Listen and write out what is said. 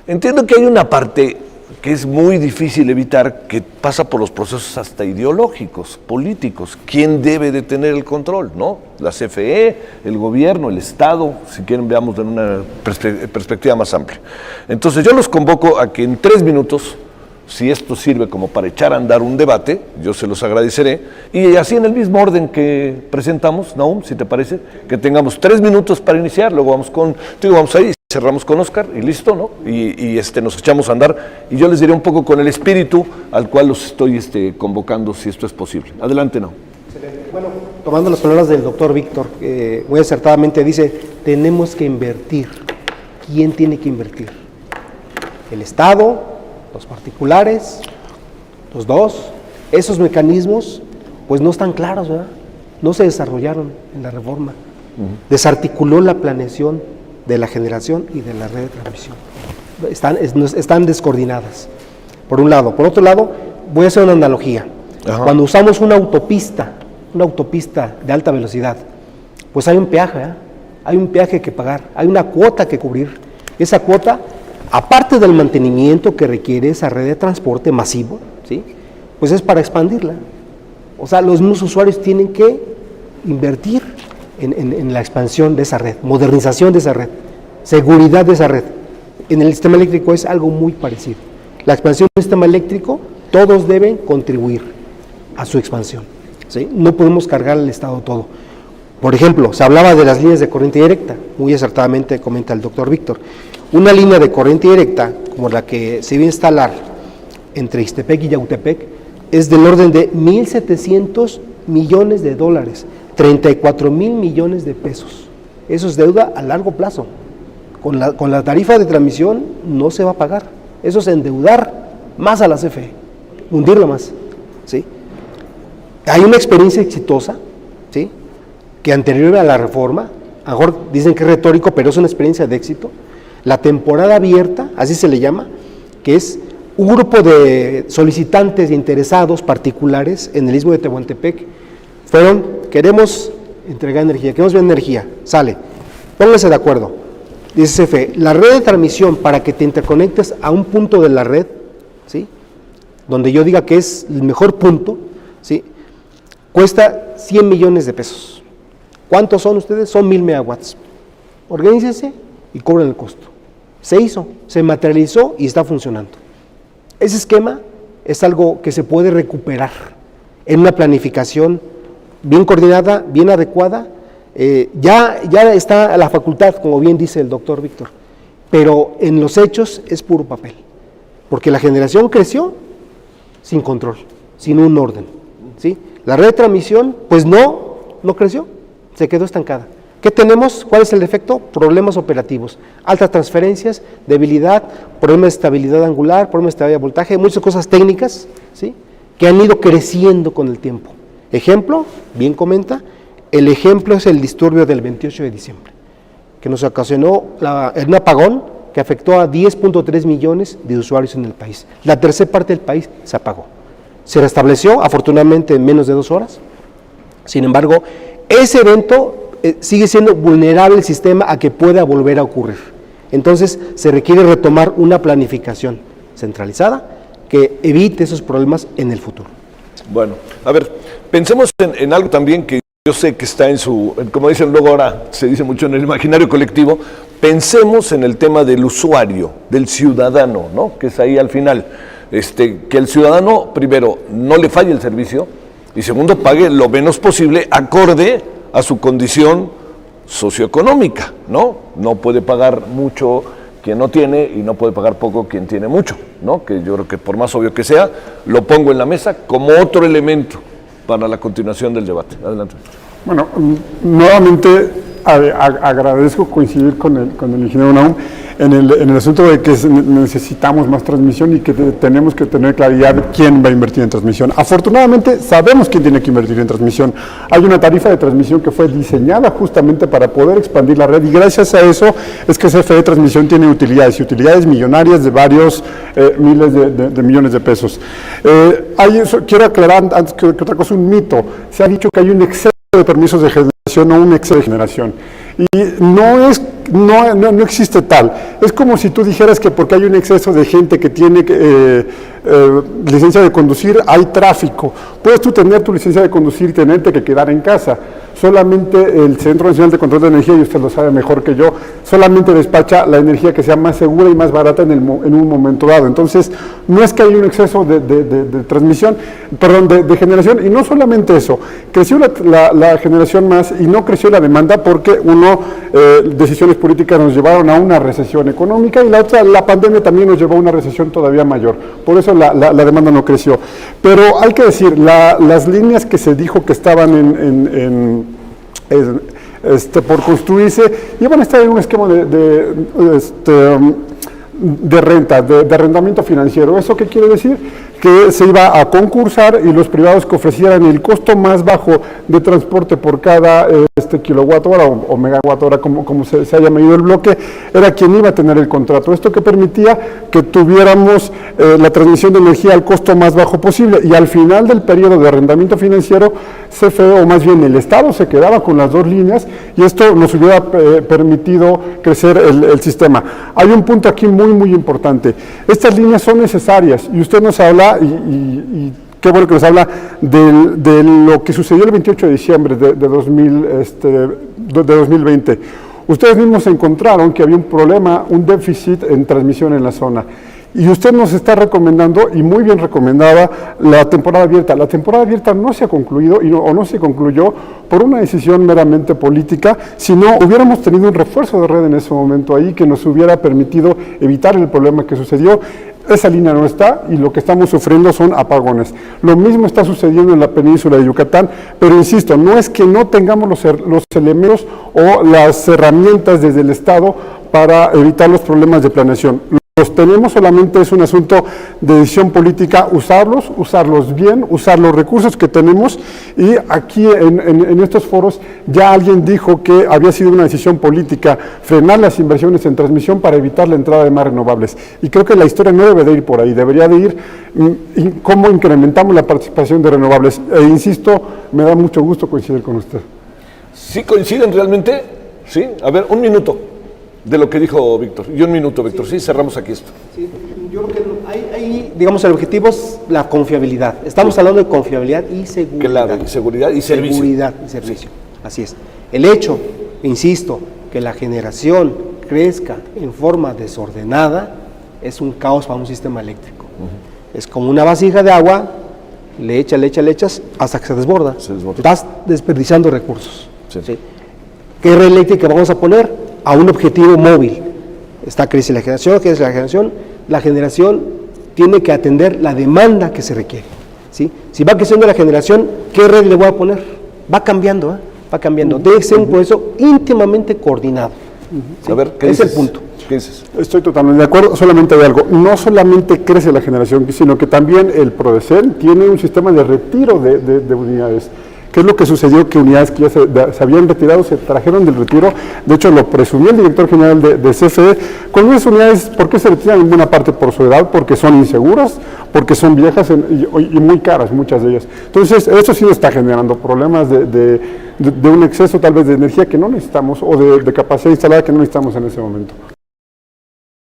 Entiendo que hay una parte que es muy difícil evitar, que pasa por los procesos hasta ideológicos, políticos. ¿Quién debe de tener el control, no? La CFE, el gobierno, el Estado, si quieren veamos en una perspectiva más amplia. Entonces yo los convoco a que en 3 minutos, si esto sirve como para echar a andar un debate, yo se los agradeceré, y así en el mismo orden que presentamos, Nahum, si te parece, que tengamos 3 minutos para iniciar, luego vamos ahí, cerramos con Oscar y listo, ¿no? Y nos echamos a andar, y yo les diré un poco con el espíritu al cual los estoy convocando, si esto es posible. Adelante, Nahum. Bueno, tomando las palabras del doctor Víctor, muy acertadamente dice, tenemos que invertir. ¿Quién tiene que invertir? El Estado, los particulares, los dos. Esos mecanismos pues no están claros, ¿verdad? No se desarrollaron en la reforma. Desarticuló la planeación de la generación y de la red de transmisión. Están descoordinadas, por un lado. Por otro lado, voy a hacer una analogía. Ajá. Cuando usamos una autopista de alta velocidad, pues hay un peaje, ¿eh? Hay un peaje que pagar, hay una cuota que cubrir. Esa cuota, aparte del mantenimiento que requiere esa red de transporte masivo, ¿sí? Pues es para expandirla. O sea, los mismos usuarios tienen que invertir en la expansión de esa red, modernización de esa red, seguridad de esa red. En el sistema eléctrico es algo muy parecido. La expansión del sistema eléctrico, todos deben contribuir a su expansión, ¿sí? No podemos cargar al Estado todo. Por ejemplo, se hablaba de las líneas de corriente directa, muy acertadamente comenta el doctor Víctor. Una línea de corriente directa, como la que se iba a instalar entre Ixtepec y Yautepec, es del orden de 1,700 millones de dólares, 34,000 millones de pesos. Eso es deuda a largo plazo. Con la tarifa de transmisión no se va a pagar. Eso es endeudar más a la CFE, hundirla más, ¿sí? Hay una experiencia exitosa, ¿sí?, que anterior a la reforma, a lo mejor dicen que es retórico, pero es una experiencia de éxito. La temporada abierta, así se le llama, que es un grupo de solicitantes e interesados particulares en el istmo de Tehuantepec, queremos entregar energía, queremos ver energía, sale, pónganse de acuerdo, dice CFE, la red de transmisión para que te interconectes a un punto de la red, ¿sí?, donde yo diga que es el mejor punto, ¿sí?, cuesta 100 millones de pesos. ¿Cuántos son ustedes? Son 1,000 megawatts. Organícense y cobran el costo. Se hizo, se materializó y está funcionando. Ese esquema es algo que se puede recuperar en una planificación bien coordinada, bien adecuada. Ya está a la facultad, como bien dice el doctor Víctor, pero en los hechos es puro papel, porque la generación creció sin control, sin un orden, ¿sí? La red de transmisión, pues no creció, se quedó estancada. ¿Qué tenemos? ¿Cuál es el defecto? Problemas operativos, altas transferencias, debilidad, problemas de estabilidad angular, problemas de estabilidad de voltaje, muchas cosas técnicas, ¿sí?, que han ido creciendo con el tiempo. Ejemplo, bien comenta, el ejemplo es el disturbio del 28 de diciembre, que nos ocasionó un apagón que afectó a 10.3 millones de usuarios en el país. La tercera parte del país se apagó. Se restableció, afortunadamente, en menos de 2 horas. Sin embargo, ese evento sigue siendo vulnerable el sistema a que pueda volver a ocurrir. Entonces, se requiere retomar una planificación centralizada que evite esos problemas en el futuro. Bueno, a ver, pensemos en algo también que yo sé que está como dicen luego ahora, se dice mucho en el imaginario colectivo, pensemos en el tema del usuario, del ciudadano, ¿no?, que es ahí al final. Que el ciudadano, primero, no le falle el servicio, y segundo, pague lo menos posible acorde a su condición socioeconómica, ¿no? No puede pagar mucho quien no tiene y no puede pagar poco quien tiene mucho, ¿no? Que yo creo que por más obvio que sea, lo pongo en la mesa como otro elemento para la continuación del debate. Adelante. Bueno, nuevamente agradezco coincidir con el ingeniero Nahum en el asunto de que necesitamos más transmisión y que tenemos que tener claridad de quién va a invertir en transmisión. Afortunadamente sabemos quién tiene que invertir en transmisión. Hay una tarifa de transmisión que fue diseñada justamente para poder expandir la red y gracias a eso es que CFE Transmisión tiene utilidades y utilidades millonarias de varios miles de millones de pesos. Quiero aclarar antes que otra cosa un mito. Se ha dicho que hay un exceso de permisos de generación o un exceso de generación. Y no es no existe tal. Es como si tú dijeras que porque hay un exceso de gente que tiene licencia de conducir, hay tráfico. Puedes tú tener tu licencia de conducir y tenerte que quedar en casa. Solamente el Centro Nacional de Control de Energía, y usted lo sabe mejor que yo, solamente despacha la energía que sea más segura y más barata en un momento dado. Entonces, no es que haya un exceso de transmisión, perdón, de generación, y no solamente eso, creció la generación más y no creció la demanda porque decisiones políticas nos llevaron a una recesión económica y la otra, la pandemia también nos llevó a una recesión todavía mayor. Por eso la demanda no creció. Pero hay que decir, las líneas que se dijo que estaban por construirse, iban a estar en un esquema de renta, de arrendamiento financiero. ¿Eso qué quiere decir? Que se iba a concursar y los privados que ofrecieran el costo más bajo de transporte por cada kilowatt hora o megawatt hora, como se haya medido el bloque, era quien iba a tener el contrato. Esto que permitía que tuviéramos la transmisión de energía al costo más bajo posible, y al final del periodo de arrendamiento financiero, CFE, o más bien el Estado, se quedaba con las dos líneas, y esto nos hubiera permitido crecer el sistema. Hay un punto aquí muy importante. Estas líneas son necesarias, y usted nos habla, y qué bueno que nos habla de lo que sucedió el 28 de diciembre de 2020. Ustedes mismos encontraron que había un problema, un déficit en transmisión en la zona. Y usted nos está recomendando, y muy bien recomendaba, la temporada abierta. La temporada abierta no se ha concluido, o no se concluyó por una decisión meramente política, sino hubiéramos tenido un refuerzo de red en ese momento ahí que nos hubiera permitido evitar el problema que sucedió. Esa línea no está, y lo que estamos sufriendo son apagones. Lo mismo está sucediendo en la península de Yucatán, pero insisto, no es que no tengamos los elementos o las herramientas desde el Estado para evitar los problemas de planeación. Los tenemos, solamente es un asunto de decisión política, usarlos bien, usar los recursos que tenemos, y aquí en estos foros ya alguien dijo que había sido una decisión política frenar las inversiones en transmisión para evitar la entrada de más renovables, y creo que la historia no debe de ir por ahí, debería de ir cómo incrementamos la participación de renovables, e insisto, me da mucho gusto coincidir con usted. ¿Sí coinciden realmente? Sí, a ver, un minuto de lo que dijo Víctor. Y un minuto, Víctor. Sí, cerramos aquí esto. Sí, yo creo que hay, digamos, el objetivo es la confiabilidad. Estamos hablando de confiabilidad y seguridad. Claro, y seguridad y servicio. Seguridad y servicio. Así es. El hecho, insisto, que la generación crezca en forma desordenada es un caos para un sistema eléctrico. Es como una vasija de agua, le echas hasta que se desborda. Estás desperdiciando recursos. ¿Sí? ¿Qué red eléctrica vamos a poner? A un objetivo móvil. Está crece la generación, la generación tiene que atender la demanda que se requiere. ¿Sí? Si va creciendo la generación, ¿qué red le voy a poner? Va cambiando, va cambiando. Debe ser un proceso íntimamente coordinado. ¿Sí? A ver, ¿qué es dices? El punto. ¿Qué dices? Estoy totalmente de acuerdo, solamente hay algo, no solamente crece la generación, sino que también el PRODECEN tiene un sistema de retiro de unidades. ¿Qué es lo que sucedió? Que unidades que ya se habían retirado se trajeron del retiro. De hecho, lo presumió el director general de CFE. Con esas unidades, ¿por qué se retiran? En buena parte por su edad, porque son inseguras, porque son viejas y muy caras, muchas de ellas. Entonces, eso sí está generando problemas de un exceso tal vez de energía que no necesitamos, o de capacidad instalada que no necesitamos en ese momento.